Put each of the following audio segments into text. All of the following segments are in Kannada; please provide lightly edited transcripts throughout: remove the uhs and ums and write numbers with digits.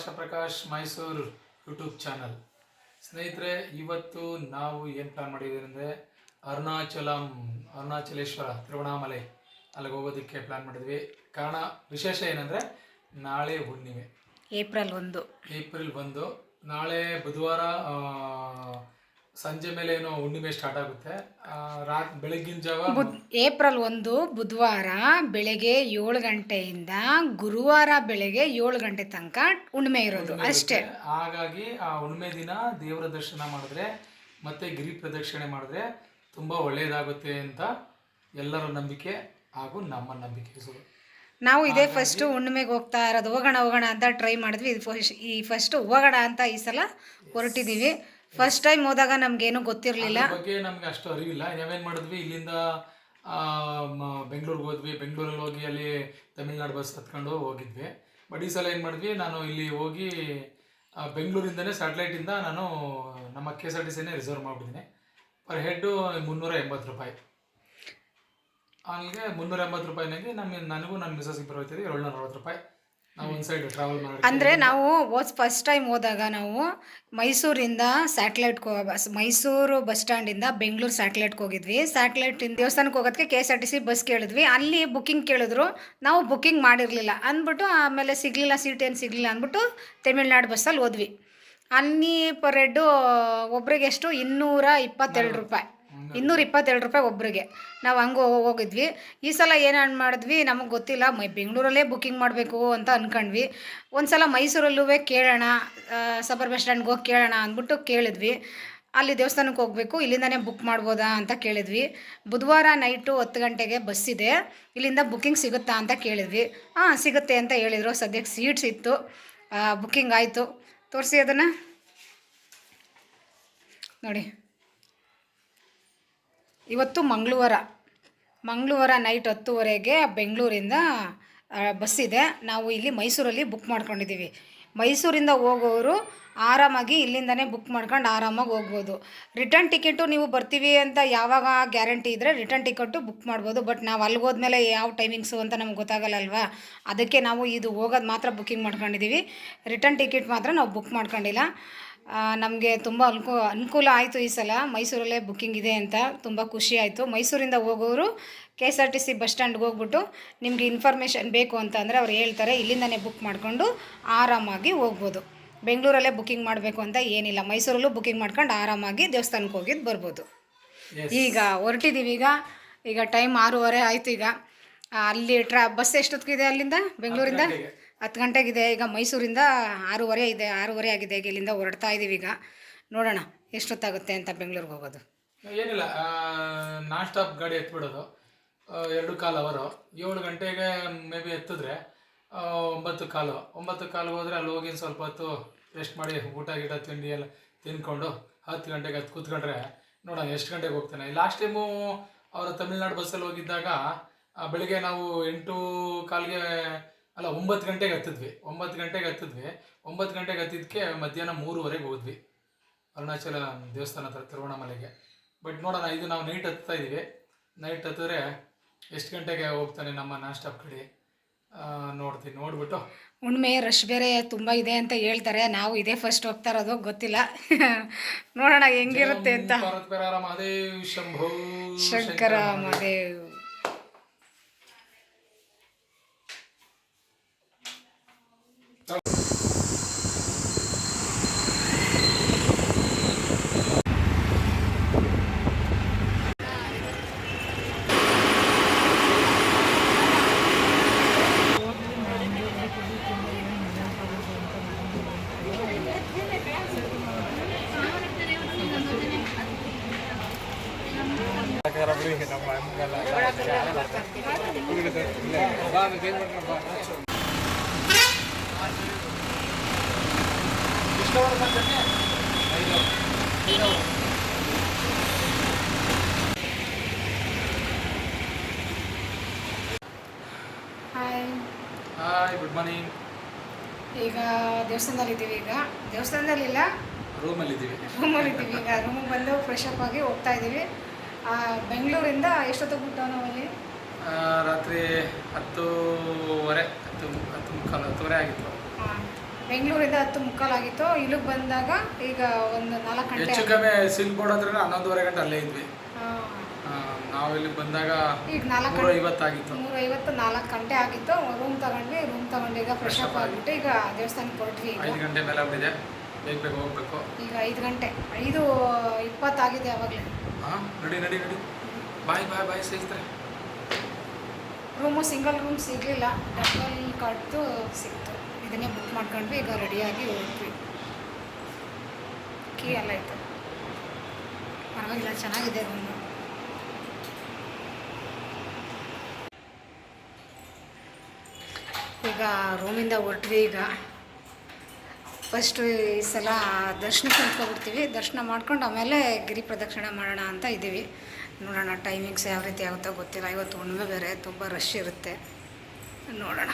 ಭಾಷಾ ಪ್ರಕಾಶ್ ಮೈಸೂರು ಯೂಟ್ಯೂಬ್ ಚಾನಲ್. ಸ್ನೇಹಿತರೆ, ಇವತ್ತು ನಾವು ಏನು ಪ್ಲಾನ್ ಮಾಡಿದ್ದೀವಿ ಅಂದರೆ ಅರುಣಾಚಲೇಶ್ವರ ತಿರುವಣ್ಣಾಮಲೈ ಅಲ್ಲಿಗೆ ಹೋಗೋದಕ್ಕೆ ಪ್ಲಾನ್ ಮಾಡಿದ್ವಿ. ಕಾರಣ ವಿಶೇಷ ಏನಂದರೆ ನಾಳೆ ಹುಣ್ಣಿಮೆ, ಏಪ್ರಿಲ್ 1. ನಾಳೆ ಬುಧವಾರ ಸಂಜೆ ಮೇಲೆ ಏನೋ ಹುಣ್ಣಿಮೆ ಸ್ಟಾರ್ಟ್ ಆಗುತ್ತೆ. ಬೆಳಗ್ಗಿನ ಜಾವ ಏಪ್ರಿಲ್ 1 ಬುಧವಾರ ಬೆಳಗ್ಗೆ 7 ಗಂಟೆಯಿಂದ ಗುರುವಾರ ಬೆಳಗ್ಗೆ 7 ಗಂಟೆ ತನಕ ಹುಣ್ಣಿಮೆ ಇರೋದು ಅಷ್ಟೇ. ಹಾಗಾಗಿ ಆ ಹುಣ್ಣಿಮೆ ದಿನ ದೇವರ ದರ್ಶನ ಮಾಡಿದ್ರೆ ಮತ್ತೆ ಗಿರಿ ಪ್ರದಕ್ಷಿಣೆ ಮಾಡಿದ್ರೆ ತುಂಬ ಒಳ್ಳೆಯದಾಗುತ್ತೆ ಅಂತ ಎಲ್ಲರ ನಂಬಿಕೆ ಹಾಗೂ ನಮ್ಮ ನಂಬಿಕೆ. ನಾವು ಇದೇ ಫಸ್ಟ್ ಹುಣ್ಣಿಮೆಗೆ ಹೋಗ್ತಾ ಇರೋದು. ಹೋಗೋಣ ಅಂತ ಟ್ರೈ ಮಾಡಿದ್ವಿ. ಫಸ್ಟ್ ಹೋಗೋಣ ಅಂತ ಈ ಸಲ ಹೊರಟಿದ್ದೀವಿ. ಫಸ್ಟ್ ಟೈಮ್ ಹೋದಾಗ ನಮ್ಗೇನು ಗೊತ್ತಿರಲಿಲ್ಲ, ಬಗ್ಗೆ ನಮ್ಗೆ ಅಷ್ಟು ಅರಿವಿಲ್ಲ. ನಾವೇನು ಮಾಡಿದ್ವಿ, ಇಲ್ಲಿಂದ ಬೆಂಗಳೂರಿಗೆ ಹೋದ್ವಿ. ಬೆಂಗಳೂರಲ್ಲಿ ಹೋಗಿ ಅಲ್ಲಿ ತಮಿಳ್ನಾಡು ಬಸ್ ಹತ್ಕೊಂಡು ಹೋಗಿದ್ವಿ. ಬಟ್ ಈ ಸಲ ಏನು ಮಾಡಿದ್ವಿ, ನಾನು ಇಲ್ಲಿ ಹೋಗಿ ಬೆಂಗಳೂರಿಂದನೇ ಸ್ಯಾಟಲೈಟಿಂದ ನಾನು ನಮ್ಮ KSRTC ರಿಸರ್ವ್ ಮಾಡಿಬಿಟ್ಟಿದ್ದೀನಿ. ಪರ್ ಹೆಡ್ಡು 380 ರೂಪಾಯಿ. ಹಂಗೆ 380 ರೂಪಾಯಿನಾಗೆ ನನಗೂ ನನ್ನ ಮಿಸಸ್ ಇಬ್ಬರು ಹೋಗ್ತಿದ್ವಿ 740 ರೂಪಾಯಿ. ನಾವು ಒಂದು ಸೈಡ್ ಟ್ರಾವೆಲ್ ಮಾಡಿ ಅಂದರೆ ನಾವು ಫಸ್ಟ್ ಟೈಮ್ ಹೋದಾಗ ನಾವು ಮೈಸೂರಿಂದ ಮೈಸೂರು ಬಸ್ ಸ್ಟ್ಯಾಂಡಿಂದ ಬೆಂಗಳೂರು ಸ್ಯಾಟಲೈಟ್ಗೆ ಹೋಗಿದ್ವಿ. ಸ್ಯಾಟಲೈಟಿಂದ ದೇವಸ್ಥಾನಕ್ಕೆ ಹೋಗೋದಕ್ಕೆ KSRTC ಬಸ್ ಕೇಳಿದ್ವಿ. ಅಲ್ಲಿ ಬುಕ್ಕಿಂಗ್ ಕೇಳಿದ್ರು, ನಾವು ಬುಕ್ಕಿಂಗ್ ಮಾಡಿರಲಿಲ್ಲ ಅಂದ್ಬಿಟ್ಟು ಆಮೇಲೆ ಸಿಗಲಿಲ್ಲ, ಸೀಟ್ ಏನು ಸಿಗಲಿಲ್ಲ ಅಂದ್ಬಿಟ್ಟು ತಮಿಳ್ನಾಡು ಬಸ್ಸಲ್ಲಿ ಹೋದ್ವಿ. ಅಲ್ಲಿ ಪರ್ ಹೆಡ್ಡು ಒಬ್ರಿಗೆ ಎಷ್ಟು 222 ರೂಪಾಯಿ, 222 ರೂಪಾಯಿ ಒಬ್ರಿಗೆ. ನಾವು ಹಂಗೆ ಹೋಗಿದ್ವಿ. ಈ ಸಲ ಏನು ಮಾಡಿದ್ವಿ, ನಮಗೆ ಗೊತ್ತಿಲ್ಲ, ಬೆಂಗಳೂರಲ್ಲೇ ಬುಕ್ಕಿಂಗ್ ಮಾಡಬೇಕು ಅಂತ ಅಂದ್ಕೊಂಡ್ವಿ. ಒಂದು ಸಲ ಮೈಸೂರಲ್ಲೂ ಕೇಳೋಣ, ಸಬರ್ ಬಸ್ ಸ್ಟ್ಯಾಂಡ್ಗೆ ಹೋಗಿ ಕೇಳೋಣ ಅಂದ್ಬಿಟ್ಟು ಕೇಳಿದ್ವಿ. ಅಲ್ಲಿ ದೇವಸ್ಥಾನಕ್ಕೆ ಹೋಗಬೇಕು, ಇಲ್ಲಿಂದನೇ ಬುಕ್ ಮಾಡ್ಬೋದಾ ಅಂತ ಕೇಳಿದ್ವಿ. ಬುಧವಾರ ನೈಟು 10 ಗಂಟೆಗೆ ಬಸ್ ಇದೆ, ಇಲ್ಲಿಂದ ಬುಕ್ಕಿಂಗ್ ಸಿಗುತ್ತಾ ಅಂತ ಕೇಳಿದ್ವಿ. ಹಾಂ ಸಿಗುತ್ತೆ ಅಂತ ಹೇಳಿದರು. ಸದ್ಯಕ್ಕೆ ಸೀಟ್ಸ್ ಇತ್ತು, ಬುಕ್ಕಿಂಗ್ ಆಯಿತು. ತೋರಿಸಿ ಅದನ್ನು ನೋಡಿ. ಇವತ್ತು ಮಂಗಳವಾರ ನೈಟ್ 10:30ಗೆ ಬೆಂಗಳೂರಿಂದ ಬಸ್ ಇದೆ. ನಾವು ಇಲ್ಲಿ ಮೈಸೂರಲ್ಲಿ ಬುಕ್ ಮಾಡ್ಕೊಂಡಿದ್ದೀವಿ. ಮೈಸೂರಿಂದ ಹೋಗೋರು ಆರಾಮಾಗಿ ಇಲ್ಲಿಂದನೇ ಬುಕ್ ಮಾಡ್ಕೊಂಡು ಆರಾಮಾಗಿ ಹೋಗ್ಬೋದು. ರಿಟರ್ನ್ ಟಿಕೆಟು ನೀವು ಬರ್ತೀವಿ ಅಂತ ಯಾವಾಗ ಗ್ಯಾರಂಟಿ ಇದ್ದರೆ ರಿಟರ್ನ್ ಟಿಕೆಟು ಬುಕ್ ಮಾಡ್ಬೋದು. ಬಟ್ ನಾವು ಅಲ್ಲಿಗೆ ಹೋದ್ಮೇಲೆ ಯಾವ ಟೈಮಿಂಗ್ಸು ಅಂತ ನಮ್ಗೆ ಗೊತ್ತಾಗಲ್ಲ ಅಲ್ವಾ, ಅದಕ್ಕೆ ನಾವು ಇದು ಹೋಗೋದು ಮಾತ್ರ ಬುಕ್ಕಿಂಗ್ ಮಾಡ್ಕೊಂಡಿದ್ದೀವಿ. ರಿಟರ್ನ್ ಟಿಕೆಟ್ ಮಾತ್ರ ನಾವು ಬುಕ್ ಮಾಡ್ಕೊಂಡಿಲ್ಲ. ನಮಗೆ ತುಂಬ ಅನುಕೂಲ ಆಯಿತು ಈ ಸಲ. ಮೈಸೂರಲ್ಲೇ ಬುಕ್ಕಿಂಗ್ ಇದೆ ಅಂತ ತುಂಬ ಖುಷಿ ಆಯಿತು. ಮೈಸೂರಿಂದ ಹೋಗೋರು KSRTC ಬಸ್ ಸ್ಟ್ಯಾಂಡ್ಗೆ ಹೋಗ್ಬಿಟ್ಟು ನಿಮಗೆ ಇನ್ಫಾರ್ಮೇಷನ್ ಬೇಕು ಅಂತ ಅಂದರೆ ಅವ್ರು ಹೇಳ್ತಾರೆ, ಇಲ್ಲಿಂದನೇ ಬುಕ್ ಮಾಡಿಕೊಂಡು ಆರಾಮಾಗಿ ಹೋಗ್ಬೋದು. ಬೆಂಗಳೂರಲ್ಲೇ ಬುಕ್ಕಿಂಗ್ ಮಾಡಬೇಕು ಅಂತ ಏನಿಲ್ಲ, ಮೈಸೂರಲ್ಲೂ ಬುಕ್ಕಿಂಗ್ ಮಾಡ್ಕೊಂಡು ಆರಾಮಾಗಿ ದೇವಸ್ಥಾನಕ್ಕೆ ಹೋಗಿದ್ದು ಬರ್ಬೋದು. ಈಗ ಹೊರಟಿದ್ದೀವಿ. ಈಗ ಟೈಮ್ 6:30 ಆಯಿತು. ಈಗ ಅಲ್ಲಿ ಬಸ್ ಎಷ್ಟೊತ್ತಿಗಿದೆ ಅಲ್ಲಿಂದ ಬೆಂಗಳೂರಿಂದ? 10 ಗಂಟೆಗಿದೆ. ಈಗ ಮೈಸೂರಿಂದ 6:30 ಆಗಿದೆ. ಈಗ ಇಲ್ಲಿಂದ ಹೊರಡ್ತಾ ಇದ್ದೀವಿ. ಈಗ ನೋಡೋಣ ಎಷ್ಟೊತ್ತಾಗುತ್ತೆ ಅಂತ ಬೆಂಗಳೂರಿಗೆ ಹೋಗೋದು. ಏನಿಲ್ಲ, ನಾನ್ ಸ್ಟಾಪ್ ಗಾಡಿ ಎತ್ಬಿಡೋದು. 2.25 ಅವರು. 7 ಗಂಟೆಗೆ ಮೇ ಬಿ ಎತ್ತಿದ್ರೆ 9:15 ಹೋದರೆ ಅಲ್ಲಿ ಹೋಗಿ ಸ್ವಲ್ಪ ಹೊತ್ತು ರೆಸ್ಟ್ ಮಾಡಿ ಊಟ ತಿಂಡಿ ಎಲ್ಲ ತಿಂದ್ಕೊಂಡು 10 ಗಂಟೆಗೆ ಹತ್ತು ಕೂತ್ಕೊಂಡ್ರೆ ನೋಡೋಣ ಎಷ್ಟು ಗಂಟೆಗೆ ಹೋಗ್ತಾನೆ. ಲಾಸ್ಟ್ ಟೈಮು ಅವರು ತಮಿಳ್ನಾಡು ಬಸ್ಸಲ್ಲಿ ಹೋಗಿದ್ದಾಗ ಬೆಳಿಗ್ಗೆ ನಾವು 8:15 ಅಲ್ಲ 9 ಗಂಟೆಗೆ ಹತ್ತಿದ್ವಿ. 9 ಗಂಟೆಗೆ ಹತ್ತಿದ್ದಕ್ಕೆ ಮಧ್ಯಾಹ್ನ 3:30 ಹೋದ್ವಿ ಅರುಣಾಚಲ ದೇವಸ್ಥಾನ ಹತ್ರ ತಿರುವಣ್ಣಾಮಲೆಗೆ. ಬಟ್ ನೋಡೋಣ, ಇದು ನಾವು ನೈಟ್ ಹತ್ತಾ ಇದ್ದೀವಿ. ನೈಟ್ ಹತ್ತಿದ್ರೆ ಎಷ್ಟು ಗಂಟೆಗೆ ಹೋಗ್ತಾನೆ ನಮ್ಮ ನಾನ್ ಸ್ಟಾಪ್ ಕಡೆ ನೋಡ್ಬಿಟ್ಟು. ಹುಣ್ಣಿಮೆ ರಶ್ ಬೇರೆ ತುಂಬ ಇದೆ ಅಂತ ಹೇಳ್ತಾರೆ. ನಾವು ಇದೇ ಫಸ್ಟ್ ಹೋಗ್ತಾ ಇರೋದು, ಗೊತ್ತಿಲ್ಲ. ನೋಡೋಣ ಹೆಂಗಿರುತ್ತೆ ಅಂತ. Mahadev Shambho Shankara Mahadev. Hi, good morning. ಈಗ ದೇವಸ್ಥಾನದಲ್ಲಿದ್ದೀವಿ. ಈಗ ದೇವಸ್ಥಾನದಲ್ಲಿಲ್ಲ, ರೂಮಲ್ಲಿದ್ದೀವಿ. ಈಗ ರೂಮಿಗೆ ಬಂದು ಫ್ರೆಶ್ ಅಪ್ ಆಗಿ ಹೋಗ್ತಾ ಇದ್ದೀವಿ. ಬೆಂಗಳೂರಿಂದ ಎಷ್ಟೊತ್ತಿಗೆ ಬಿಟ್ಟು ನಾವಲ್ಲಿ? ರಾತ್ರಿ 10:30 10:30 ಆಗಿತ್ತು. ಬೆಂಗಳೂರಿಂದ 10:45 ಆಗಿತ್ತು. ಇಲ್ಲಿಗೆ ಬಂದಾಗ ಈಗ ಒಂದು 4 ಗಂಟೆ. ಹೆಚ್ಚು ಕಮ್ಮಿ ಸಿಲ್ಕ್ ಬೋರ್ಡ್ ಹತ್ರ 11:30 ಗಂಟೆ ಅಲ್ಲೇ ಇದ್ವಿ. ನಾವು ಇಲ್ಲಿ ಬಂದಾಗ ಈಗ 4 3:50 ಆಗಿತ್ತು. 3:50 4 ಗಂಟೆ ಆಗಿತ್ತು. ರೂಮ್ ತಗೊಂಡು ಈಗ ಫ್ರೆಶ್ ಅಪ್ ಆಗಿಬಿಟ್ಟು ಈಗ ದೇವಸ್ಥಾನಕ್ಕೆ ಹೊರಟ್ವಿ. 5 ಗಂಟೆ ಮೇಲೆ ಆಗ್ಬಿಟ್ಟಿದೆ, ಬೇಗ ಹೋಗ್ಬೇಕು. ಈಗ 5 ಗಂಟೆ 5:20 ಆಗಿದೆ ಆವಾಗಲೇ. ನಡಿ ಬಾಯ್ ಸ್ನೇಹಿತರೆ. ರೂಮು ಸಿಂಗಲ್ ರೂಮ್ ಸಿಗಲಿಲ್ಲ, ಡಬಲ್ ಕಾರ್ಡ್ದು ಸಿಕ್ತು. ಇದನ್ನೇ ಬುಕ್ ಮಾಡ್ಕೊಂಡ್ವಿ. ಈಗ ರೆಡಿಯಾಗಿ ಹೋಗ್ತೀವಿ. ಕೀ ಎಲ್ಲ ಇತ್ತು, ಪರವಾಗಿಲ್ಲ, ಚೆನ್ನಾಗಿದೆ ರೂಮು. ಈಗ ರೂಮಿಂದ ಹೊರಟ್ವಿ. ಈಗ ಫಸ್ಟು ಈ ಸಲ ದರ್ಶನಕ್ಕೆ ನಿಂತ್ಕೊಬಿಡ್ತೀವಿ. ದರ್ಶನ ಮಾಡ್ಕೊಂಡು ಆಮೇಲೆ ಗಿರಿ ಪ್ರದಕ್ಷಿಣೆ ಮಾಡೋಣ ಅಂತ ಇದ್ದೀವಿ. ನೋಡೋಣ ಟೈಮಿಂಗ್ಸ್ ಯಾವ ರೀತಿ ಆಗುತ್ತೋ ಗೊತ್ತಿಲ್ಲ. ಇವತ್ತು ಹುಣ್ಣಿಮೆ ಬೇರೆ, ತುಂಬ ರಶ್ ಇರುತ್ತೆ. ನೋಡೋಣ.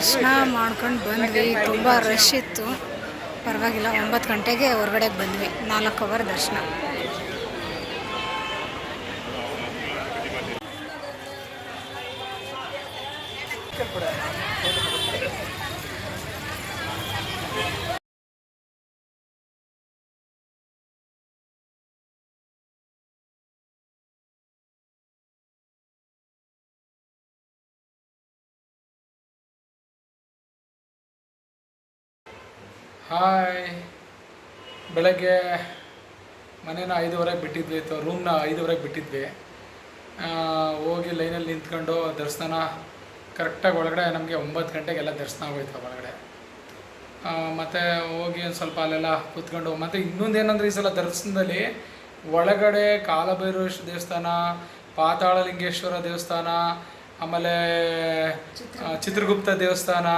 ದರ್ಶನ ಮಾಡ್ಕೊಂಡು ಬಂದ್ವಿ. ತುಂಬ ರಶ್ ಇತ್ತು, ಪರವಾಗಿಲ್ಲ. 9 ಗಂಟೆಗೆ ಹೊರಗಡೆಗೆ ಬಂದ್ವಿ. 4 ಅವರ್ ದರ್ಶನ. ಹಾಯ್, ಬೆಳಗ್ಗೆ ಮನೇನ 5:30ಗೆ ಬಿಟ್ಟಿದ್ವಿ, ಅಥವಾ ರೂಮ್ನ 5:30ಗೆ ಬಿಟ್ಟಿದ್ವಿ. ಹೋಗಿ ಲೈನಲ್ಲಿ ನಿಂತ್ಕೊಂಡು ದರ್ಶನ ಕರೆಕ್ಟಾಗಿ ಒಳಗಡೆ ನಮಗೆ 9 ಗಂಟೆಗೆಲ್ಲ ದರ್ಶನ ಆಗೋಯ್ತು ಒಳಗಡೆ. ಮತ್ತು ಹೋಗಿ ಒಂದು ಸ್ವಲ್ಪ ಅಲ್ಲೆಲ್ಲ ಕೂತ್ಕೊಂಡು, ಮತ್ತು ಇನ್ನೊಂದು ಏನಂದರೆ ಈ ಸಲ ದರ್ಶನದಲ್ಲಿ ಒಳಗಡೆ ಕಾಲಭೈರವೇಶ್ವರ ದೇವಸ್ಥಾನ, ಪಾತಾಳಲಿಂಗೇಶ್ವರ ದೇವಸ್ಥಾನ, ಆಮೇಲೆ ಚಿತ್ರಗುಪ್ತ ದೇವಸ್ಥಾನ,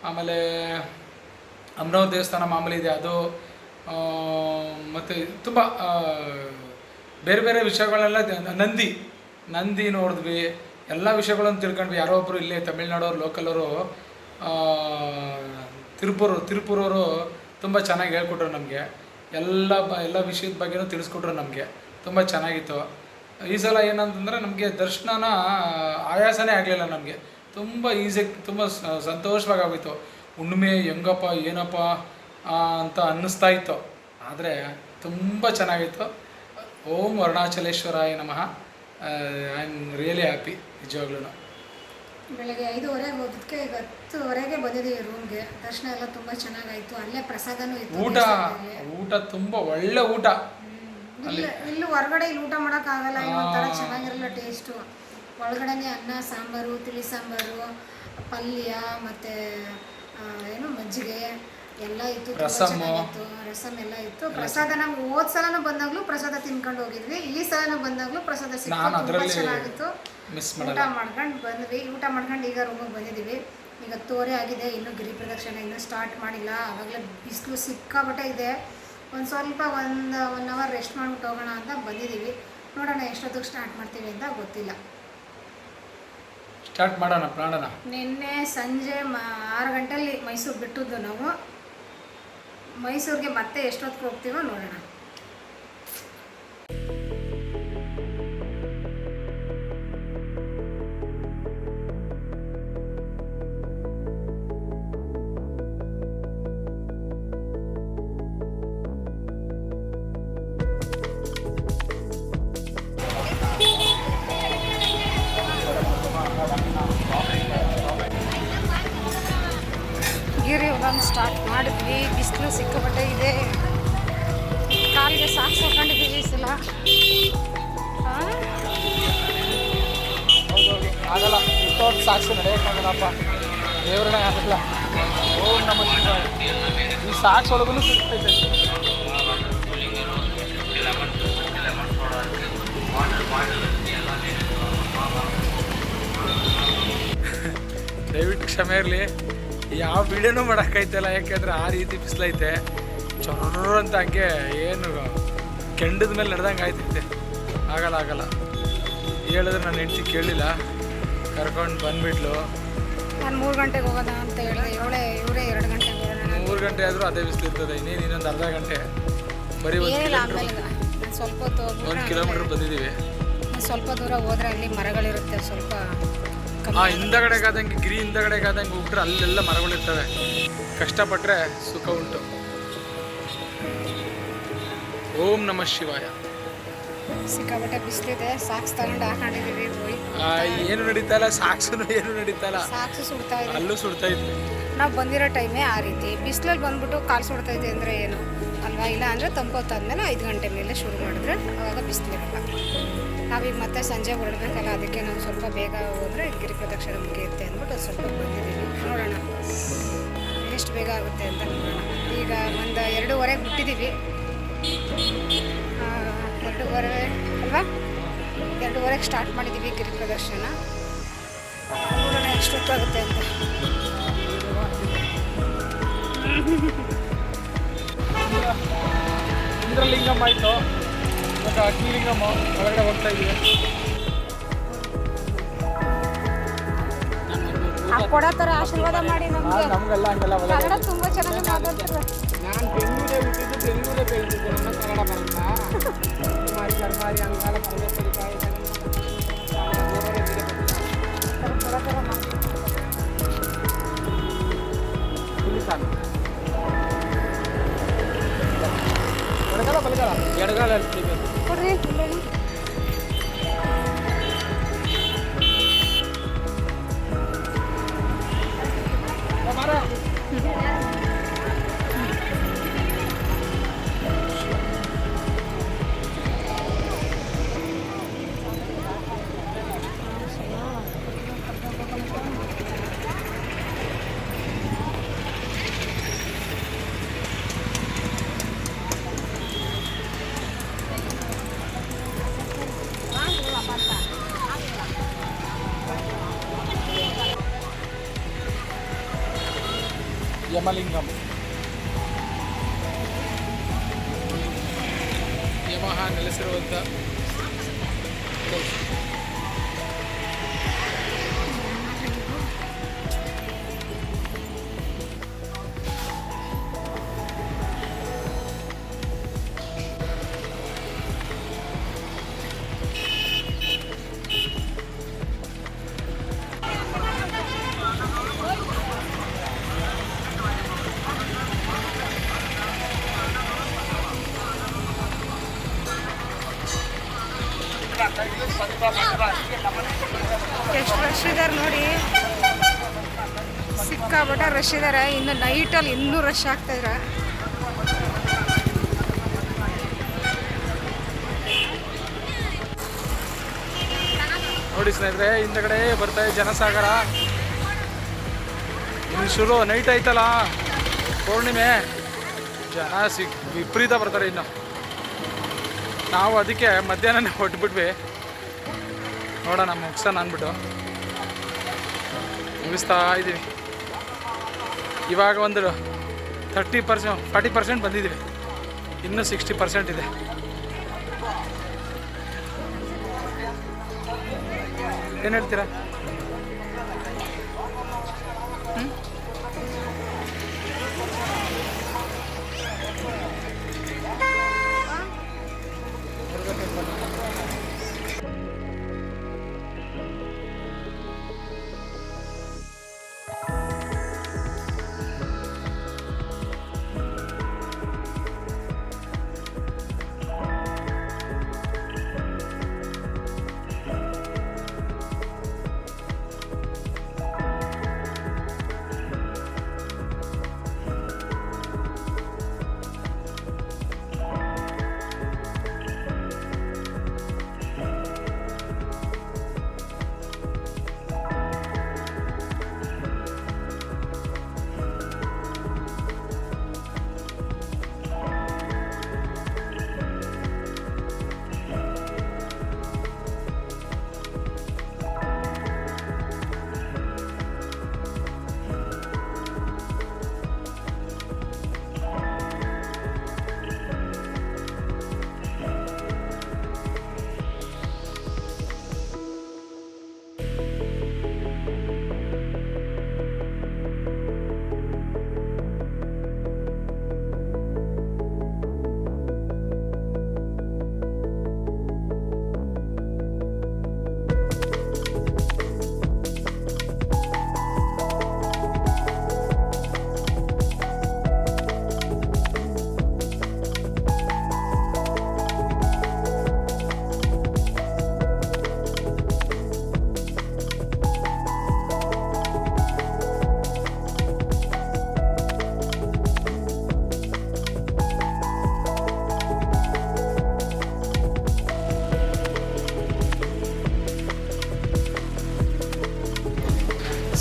ಆಮೇಲೆ ಅಮ್ಮನವ್ರ ದೇವಸ್ಥಾನ ಮಾಮೂಲಿ ಇದೆ ಅದು, ಮತ್ತು ತುಂಬ ಬೇರೆ ಬೇರೆ ವಿಷಯಗಳೆಲ್ಲ ನಂದಿ ನೋಡಿದ್ವಿ. ಎಲ್ಲ ವಿಷಯಗಳನ್ನು ತಿಳ್ಕೊಂಡ್ವಿ. ಯಾರೋ ಒಬ್ಬರು ಇಲ್ಲೇ ತಮಿಳ್ನಾಡವ್ರು ಲೋಕಲವರು, ತಿರುಪುರವರು ತುಂಬ ಚೆನ್ನಾಗಿ ಹೇಳ್ಕೊಟ್ರು ನಮಗೆ. ಎಲ್ಲ ವಿಷಯದ ಬಗ್ಗೆನೂ ತಿಳಿಸ್ಕೊಟ್ರು ನಮಗೆ. ತುಂಬ ಚೆನ್ನಾಗಿತ್ತು. ಈ ಸಲ ಏನಂತಂದರೆ ನಮಗೆ ದರ್ಶನನ ಆಯಾಸನೇ ಆಗಲಿಲ್ಲ ನಮಗೆ. ತುಂಬ ಈಸಿಯಾಗಿ ತುಂಬ ಸಂತೋಷವಾಗೋಗಿತ್ತು. ಹುಣ್ಣಿಮೆ ಹೆಂಗಪ್ಪ ಏನಪ್ಪ ಅಂತ ಅನ್ನಿಸ್ತಾ ಇತ್ತು, ಆದರೆ ತುಂಬ ಚೆನ್ನಾಗಿತ್ತು. ಓಂ ಅರುಣಾಚಲೇಶ್ವರಾಯ ನಮಃ. ಐ ಆಮ್ ರಿಯಲಿ ಹ್ಯಾಪಿ ನಿಜವಾಗ್ಲೂ. ಬೆಳಗ್ಗೆ 5:30 ಹೋದಕ್ಕೆ ಈಗ 10:00 ಬಂದಿದ್ದೀವಿ ರೂಮ್ಗೆ. ದರ್ಶನ ಎಲ್ಲ ತುಂಬ ಚೆನ್ನಾಗಾಯಿತು. ಅಲ್ಲೇ ಪ್ರಸಾದನೂ ಇತ್ತು. ಊಟ ತುಂಬ ಒಳ್ಳೆ ಊಟ. ಇಲ್ಲಿ ಹೊರಗಡೆ ಇಲ್ಲಿ ಊಟ ಮಾಡೋಕ್ಕಾಗಲ್ಲ, ಒಂಥರ ಚೆನ್ನಾಗಿರಲ್ಲ ಟೇಸ್ಟು. ಒಳಗಡೆನೆ ಅನ್ನ ಸಾಂಬಾರು, ತಿಳಿ ಸಾಂಬಾರು, ಪಲ್ಯ, ಮತ್ತು ಏನು ಮಜ್ಜಿಗೆ ಎಲ್ಲ ಇತ್ತು. ರಸಮ್ ಎಲ್ಲ ಇತ್ತು. ಪ್ರಸಾದ ನಮ್ಗೆ ಹೋದ ಸಲನೂ ಬಂದಾಗಲೂ ಪ್ರಸಾದ ತಿನ್ಕೊಂಡು ಹೋಗಿದ್ವಿ. ಈ ಸಲನೂ ಬಂದಾಗಲೂ ಪ್ರಸಾದ ಸಿಕ್ತು. ತುಂಬ ಚೆನ್ನಾಗಿತ್ತು. ಊಟ ಮಾಡ್ಕೊಂಡು ಬಂದ್ವಿ. ಊಟ ಮಾಡ್ಕೊಂಡು ಈಗ ರೂಮಿಗೆ ಬಂದಿದ್ದೀವಿ. ಈಗ 10:00 ಆಗಿದೆ. ಇನ್ನೂ ಗಿರಿ ಪ್ರದಕ್ಷಿಣೆ ಇನ್ನೂ ಸ್ಟಾರ್ಟ್ ಮಾಡಿಲ್ಲ. ಆವಾಗಲೇ ಬಿಸಿಲು ಸಿಕ್ಕಾಬಟ್ಟೆ ಇದೆ. ಒಂದು ಸ್ವಲ್ಪ 1 ಅವರ್ ರೆಸ್ಟ್ ಮಾಡ್ಬಿಟ್ಟು ಹೋಗೋಣ ಅಂತ ಬಂದಿದ್ದೀವಿ. ನೋಡೋಣ ಎಷ್ಟೊತ್ತಿಗೆ ಸ್ಟಾರ್ಟ್ ಮಾಡ್ತೀವಿ ಅಂತ ಗೊತ್ತಿಲ್ಲ. ಸ್ಟಾರ್ಟ್ ಮಾಡೋಣ. ನಿನ್ನೆ ಸಂಜೆ 6 ಗಂಟೆಯಲ್ಲಿ ಮೈಸೂರು ಬಿಟ್ಟಿದ್ದು ನಾವು. ಮೈಸೂರಿಗೆ ಮತ್ತೆ ಎಷ್ಟೊತ್ತಿಗೆ ಹೋಗ್ತೀವೋ ನೋಡೋಣ. ಗಿರಿ ಹೋಗೋದು ಸ್ಟಾರ್ಟ್ ಮಾಡಿದ್ವಿ. ಬಿಸಿಲು ಸಿಕ್ಕಾಪಟ್ಟೆ ಇದೆ. ಕಾಲಿಗೆ ಸಾಕ್ಸ್ ಹಾಕೊಂಡಿದ್ದೀವಿ ಈ ಸಲ. ಆಗಲ್ಲ, ಇಷ್ಟೊಂದು ಸಾಕ್ಸು ನಡೆಯೋಕ್ಕಾಗಲ್ಲಪ್ಪ. ದೇವ್ರನ್ನೇ ಆಗಲ್ಲ. ಓಂ ನಮಃ ಶಿವಾಯ. ಈ ಸಾಕ್ಸ್ ಒಳಗೂ ಸಿಗ್ತೈತೆ. ದಯವಿಟ್ಟು ಕ್ಷಮೆ ಇರಲಿ. ಯಾವ ವಿಡಿಯೋನೂ ಮಾಡೋಕ್ಕೈತಲ್ಲ, ಯಾಕೆಂದರೆ ಆ ರೀತಿ ಬಿಸಿಲೈತೆ. ಚೊರ್ರ ಅಂತ ಹಂಗೆ ಏನು ಕೆಂಡದ ಮೇಲೆ ನಡೆದಂಗೆ ಆಯ್ತೈತೆ. ಆಗಲ್ಲ. ಹೇಳಿದ್ರೆ ನನ್ನ ಹೆಂಡತಿ ಕೇಳಲಿಲ್ಲ, ಕರ್ಕೊಂಡು ಬಂದುಬಿಟ್ಲು. ನಾನು 3 ಗಂಟೆಗೆ ಹೋಗೋದ ಅಂತ ಹೇಳಿದೆ. ಇವರೇ 2 ಗಂಟೆಗೆ ಹೋಗೋಣ. 3 ಗಂಟೆ ಆದರೂ ಅದೇ ಬಿಸಿಲಿರ್ತದೆ. ಇನ್ನೊಂದು ಅರ್ಧ ಗಂಟೆ ಬರೀ 1 ಕಿಲೋಮೀಟ್ರ್ ಬಂದಿದ್ದೀವಿ. ಸ್ವಲ್ಪ ದೂರ ಹೋದರೆ ಅಲ್ಲಿ ಮರಗಳಿರುತ್ತೆ ಸ್ವಲ್ಪ. ಹಿಂದಗಡೆಗಾದಂಗೆ ಗಿರಿ ಹಿಂದಗಡೆಗಾದಂಗೆ ಹೋಗ್ಬಿಟ್ರೆ ಅಲ್ಲೆಲ್ಲ ಮರಗಳಿರ್ತವೆ. ಕಷ್ಟಪಟ್ಟರೆ ಸುಖ ಉಂಟು. ಓಂ ನಮಃ ಶಿವಾಯ. ಸಿಕ್ಕಾಪಟ್ಟೆ ಬಿಸಿಲಿದೆ. ಸಾಕ್ಸ್ ತಗೊಂಡು ಹಾಕೊಂಡಿದ್ದೀವಿ. ಏನು ನಡೀತಾ ಇಲ್ಲ, ಸಾಕ್ಸು ಏನು ನಡೀತಾ ಇಲ್ಲ. ಸಾಕ್ಸು ಸುಡ್ತಾ ಇದೆ. ಅಲ್ಲೂ ಸುಡ್ತಾ ಇದ್ವಿ. ನಾವು ಬಂದಿರೋ ಟೈಮೇ ಆ ರೀತಿ. ಬಿಸಿಲಲ್ಲಿ ಬಂದ್ಬಿಟ್ಟು ಕಾಲು ಸುಡ್ತಾ ಇದೆ ಅಂದರೆ ಏನು ಅಲ್ವಾ? ಇಲ್ಲ ಅಂದರೆ ತಂಪೊತ್ತಾದ್ಮೇಲೆ 5 ಗಂಟೆ ಮೇಲೆ ಶುರು ಮಾಡಿದ್ರೆ ಆವಾಗ ಬಿಸಿಲಿರಲ್ಲ. ನಾವೀಗ ಮತ್ತೆ ಸಂಜೆ ಹೊರಡಬೇಕಲ್ಲ, ಅದಕ್ಕೆ ನಾವು ಸ್ವಲ್ಪ ಬೇಗ ಹೋದರೆ ಗಿರಿ ಪ್ರದಕ್ಷಿಣೆ ಮುಗಿಯುತ್ತೆ ಅಂದ್ಬಿಟ್ಟು ಸ್ವಲ್ಪ ಬಂದಿದ್ದೀವಿ. ನೋಡೋಣ ಎಷ್ಟು ಬೇಗ ಆಗುತ್ತೆ ಅಂತ ನೋಡೋಣ. ಈಗ 2:30 ಬಿಟ್ಟಿದ್ದೀವಿ. 2:30 ಅಲ್ವಾ? 2:30 ಸ್ಟಾರ್ಟ್ ಮಾಡಿದ್ದೀವಿ ಗಿರಿ ಪ್ರದಕ್ಷಿಣ. ನೋಡೋಣ ಎಷ್ಟೊತ್ತಾಗುತ್ತೆ ಅಂತ. ಇಂದ್ರಲಿಂಗಮ್ಮ ಆಯಿತು, ಮತ್ತು ಅಗ್ನಿಲಿಂಗಮ್ಮ ಒಳಗಡೆ ಹೋಗ್ತಾ ಇದ್ದೀವಿ. ಕೊಡೋ ಥರ ಆಶೀರ್ವಾದ ಮಾಡಿ ನಮಗೆ. ನಮಗೆಲ್ಲ ಹಂಗೆಲ್ಲ ಕನ್ನಡ ತುಂಬ ಚೆನ್ನಾಗಿ ಮಾತಾಡ್ತಾರೆ. ನಾನು ಬೆಂಗಳೂರೇ ಹುಟ್ಟಿದ್ದು ಬೆಂಗಳೂರೇ ಬೆಳೆದಿದ್ದು, ನನ್ನ ಕನ್ನಡ ಬರಲ್ಲ. ಮಾರಿ ಕರ್ಮಾರಿ ಅಂಗಾಲ ಪರಮೇಶ್ವರಿ ಕಾಯಿ ಕೊಡೋ ಥರ ಮಾಡಿ ಎಡಗಾಲ ಕೊಡ್ರಿ. ಯಮಲಿಂಗಂ, ಯಮಹ ನೆಲೆಸಿರುವಂಥ ಎಷ್ಟು ರಶ್ ಇದ್ದಾರೆ ನೋಡಿ, ಸಿಕ್ಕಾಪಟ್ಟೆ ರಶ್ ಇದ್ದಾರೆ. ಇನ್ನು ನೈಟಲ್ಲಿ ಇನ್ನೂ ರಶ್ ಆಗ್ತಾಯಿದ್ದಾರೆ. ನೋಡಿ ಸ್ನೇಹಿತರೆ, ಹಿಂದಗಡೆ ಬರ್ತಾ ಇದೆ ಜನಸಾಗರ. ಇನ್ನು ಶುರು ನೈಟ್ ಆಯ್ತಲ್ಲ, ಪೌರ್ಣಿಮೆ, ಜನ ವಿಪರೀತ ಬರ್ತಾರೆ. ಇನ್ನು ನಾವು ಅದಕ್ಕೆ ಮಧ್ಯಾಹ್ನನೇ ಹೊಟ್ಬಿಟ್ವಿ, ನೋಡೋಣ ಮುಗಿಸೋಣ ಅಂದ್ಬಿಟ್ಟು ಮುಗಿಸ್ತಾ ಇದ್ದೀವಿ. ಇವಾಗ ಒಂದು 40% ಬಂದಿದ್ದೀವಿ, ಇನ್ನೂ 60% ಇದೆ. ಏನು ಹೇಳ್ತೀರಾ?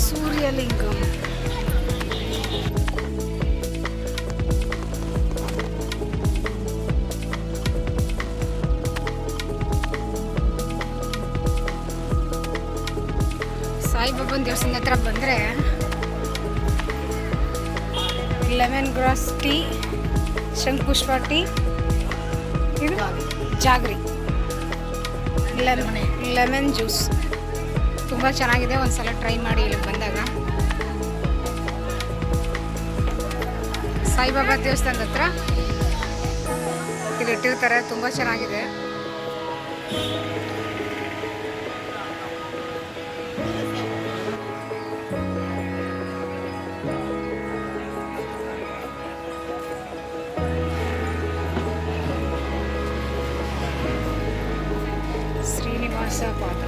ಸೂರ್ಯಲಿಂಗಂ. ಸಾಯಿಬಾಬನ ದೇವಸ್ಥಾನದ ಹತ್ರ ಬಂದರೆ ಲೆಮನ್ ಗ್ರಾಸ್ ಟೀ, ಶಂಕುಪುಷ್ಪ ಟೀ, ಇದು ಜಾಗ್ರಿ, ಲೆಮನ್ ಜ್ಯೂಸ್ ತುಂಬ ಚೆನ್ನಾಗಿದೆ. ಒಂದು ಸಲ ಟ್ರೈ ಮಾಡಿ ಇಲ್ಲಿ ಬಂದಾಗ. ಸಾಯಿಬಾಬಾ ದೇವಸ್ಥಾನದ ಹತ್ರ ಇಲ್ಲಿ ಇಟ್ಟಿರ್ತಾರೆ, ತುಂಬ ಚೆನ್ನಾಗಿದೆ. ಶ್ರೀನಿವಾಸ ಪಾದ.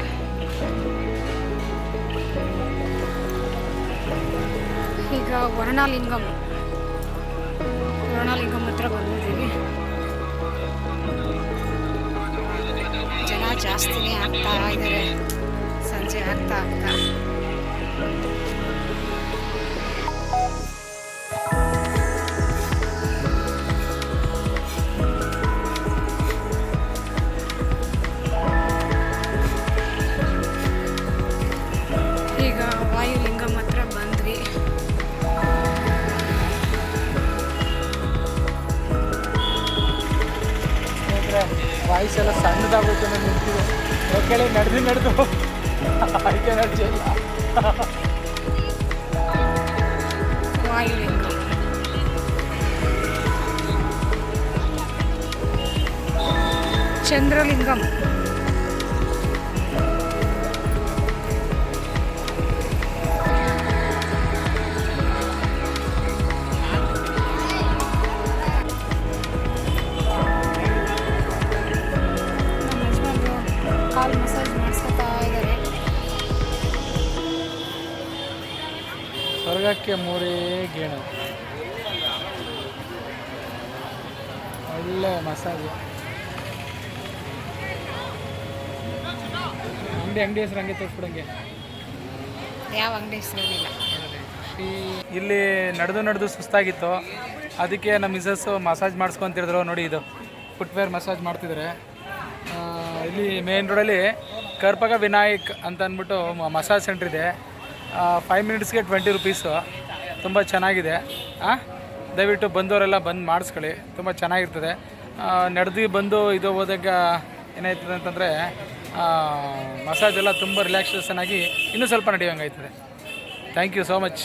ಈಗ ವರ್ಣಲಿಂಗಂ ಹತ್ರ ಬಂದಿದ್ದೀವಿ. ಜನ ಜಾಸ್ತಿನೇ ಆಗ್ತಾ ಇದ್ದಾರೆ, ಸಂಜೆ ಆಗ್ತಾ ಈಗ ವಾಯುಲಿಂಗಂ ಹತ್ರ ಬಂದ್ವಿ. ವಾಯ್ಸ್ ಎಲ್ಲ ಸಣ್ಣದಾಗುತ್ತೆ ನಾನು ನಿಂತಿದೆ, ಯಾಕೆಳಿ ನಡೆದು ಅದಕ್ಕೆ ಎನರ್ಜಿ ಇಲ್ಲ. ವಾಯುಲಿಂಗಂ ಚಂದ್ರಲಿಂಗಂ ಕಾಲು ಮಸಾಜ್ ಮಾಡಿಸ್ಕೊತಾ ಇದ್ದಾರೆ. ಸ್ವರ್ಗಕ್ಕೆ ಮೂರೇ ಗೇಣು, ಒಳ್ಳೆ ಮಸಾಜ್. ಅಂಗಡಿ ಹೆಸರು ಹಂಗೆ ತೋರಿಸ್ಬಿಡಂಗೆ, ಯಾವ ಅಂಗಡಿ ಹೆಸರಿಲ್ಲ. ಇಲ್ಲಿ ನಡೆದು ಸುಸ್ತಾಗಿತ್ತು, ಅದಕ್ಕೆ ನಮ್ಮ ಮಿಸಸ್ಸು ಮಸಾಜ್ ಮಾಡಿಸ್ಕೊತಿದ್ರು. ನೋಡಿ, ಇದು ಫುಟ್ವೇರ್ ಮಸಾಜ್ ಮಾಡ್ತಿದ್ದಾರೆ. ಇಲ್ಲಿ ಮೇನ್ ರೋಡಲ್ಲಿ ಕರ್ಪಗ ವಿನಾಯಕ್ ಅಂತ ಅಂದ್ಬಿಟ್ಟು ಮಸಾಜ್ ಸೆಂಟ್ರ್ ಇದೆ. 5 ಮಿನಿಟ್ಸ್ಗೆ 20 ರೂಪೀಸು. ತುಂಬ ಚೆನ್ನಾಗಿದೆ. ದಯವಿಟ್ಟು ಬಂದವರೆಲ್ಲ ಬಂದು ಮಾಡಿಸ್ಕೊಳ್ಳಿ, ತುಂಬ ಚೆನ್ನಾಗಿರ್ತದೆ. ನಡೆದು ಬಂದು ಇದು ಹೋದಾಗ ಏನಾಯ್ತದೆ ಅಂತಂದರೆ ಮಸಾಜ್ ಎಲ್ಲ ತುಂಬ ರಿಲ್ಯಾಕ್ಸೇಷನ್ ಆಗಿ ಇನ್ನೂ ಸ್ವಲ್ಪ ನಡೆಯೋಂಗಾಯ್ತದೆ. Thank you so much.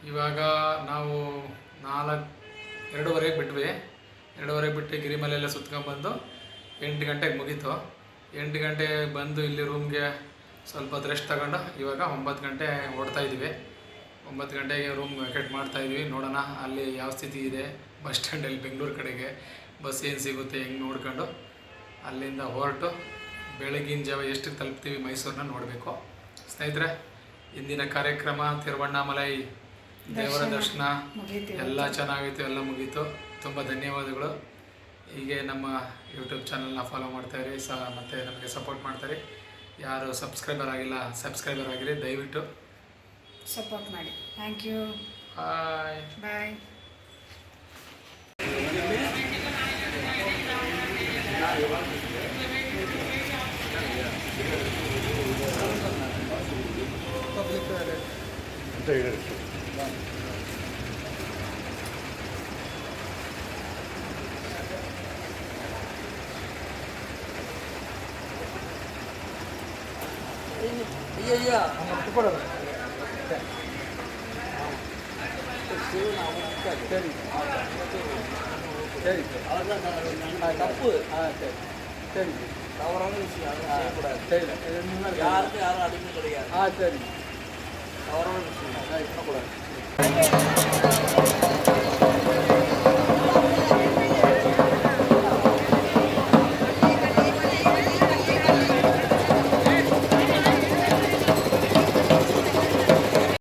ಇವಾಗ ನಾವು 2:30 ಬಿಟ್ವಿ. 2:30 ಬಿಟ್ಟು ಗಿರಿಮಲೆಲ್ಲ ಸುತ್ಕೊಂಡ್ಬಂದು 8 ಗಂಟೆಗೆ ಮುಗೀತು. 8 ಗಂಟೆಗೆ ಬಂದು ಇಲ್ಲಿ ರೂಮ್ಗೆ ಸ್ವಲ್ಪ ಹೊತ್ತು ರೆಸ್ಟ್ ತಗೊಂಡು ಇವಾಗ 9 ಗಂಟೆ ಓಡ್ತಾ ಇದ್ದೀವಿ. 9 ಗಂಟೆಗೆ ರೂಮ್ ವೆಕೇಟ್ ಮಾಡ್ತಾಯಿದ್ವಿ. ನೋಡೋಣ ಅಲ್ಲಿ ಯಾವ ಸ್ಥಿತಿ ಇದೆ ಬಸ್ ಸ್ಟ್ಯಾಂಡಲ್ಲಿ ಬೆಂಗಳೂರು ಕಡೆಗೆ ಬಸ್ ಏನು ಸಿಗುತ್ತೆ ಹೆಂಗೆ ನೋಡ್ಕೊಂಡು ಅಲ್ಲಿಂದ ಹೊರಟು ಬೆಳಗಿನ ಜಾವ ಎಷ್ಟು ತಲುಪ್ತೀವಿ ಮೈಸೂರನ್ನ ನೋಡಬೇಕು. ಸ್ನೇಹಿತರೆ, ಇಂದಿನ ಕಾರ್ಯಕ್ರಮ ತಿರುವಣ್ಣಾಮಲೈ ದೇವರ ದರ್ಶನ ಎಲ್ಲ ಚೆನ್ನಾಗಿತ್ತು, ಎಲ್ಲ ಮುಗೀತು. ತುಂಬ ಧನ್ಯವಾದಗಳು. ಹೀಗೆ ನಮ್ಮ ಯೂಟ್ಯೂಬ್ ಚಾನಲ್ನ ಫಾಲೋ ಮಾಡ್ತಾಯಿರಿ ಮತ್ತು ನಮಗೆ ಸಪೋರ್ಟ್ ಮಾಡ್ತಾರೆ. ಯಾರು ಸಬ್ಸ್ಕ್ರೈಬರ್ ಆಗಿರಿ, ದಯವಿಟ್ಟು ಸಪೋರ್ಟ್ ಮಾಡಿ. Thank you. Bye bye. சரி தப்பு சரி சரி தவறான விஷயம் செய்யக்கூடாது. சரி யாருக்கும் யாரும் அடிமை கிடையாது. சரி தவறான விஷயம் பண்ணக்கூடாது.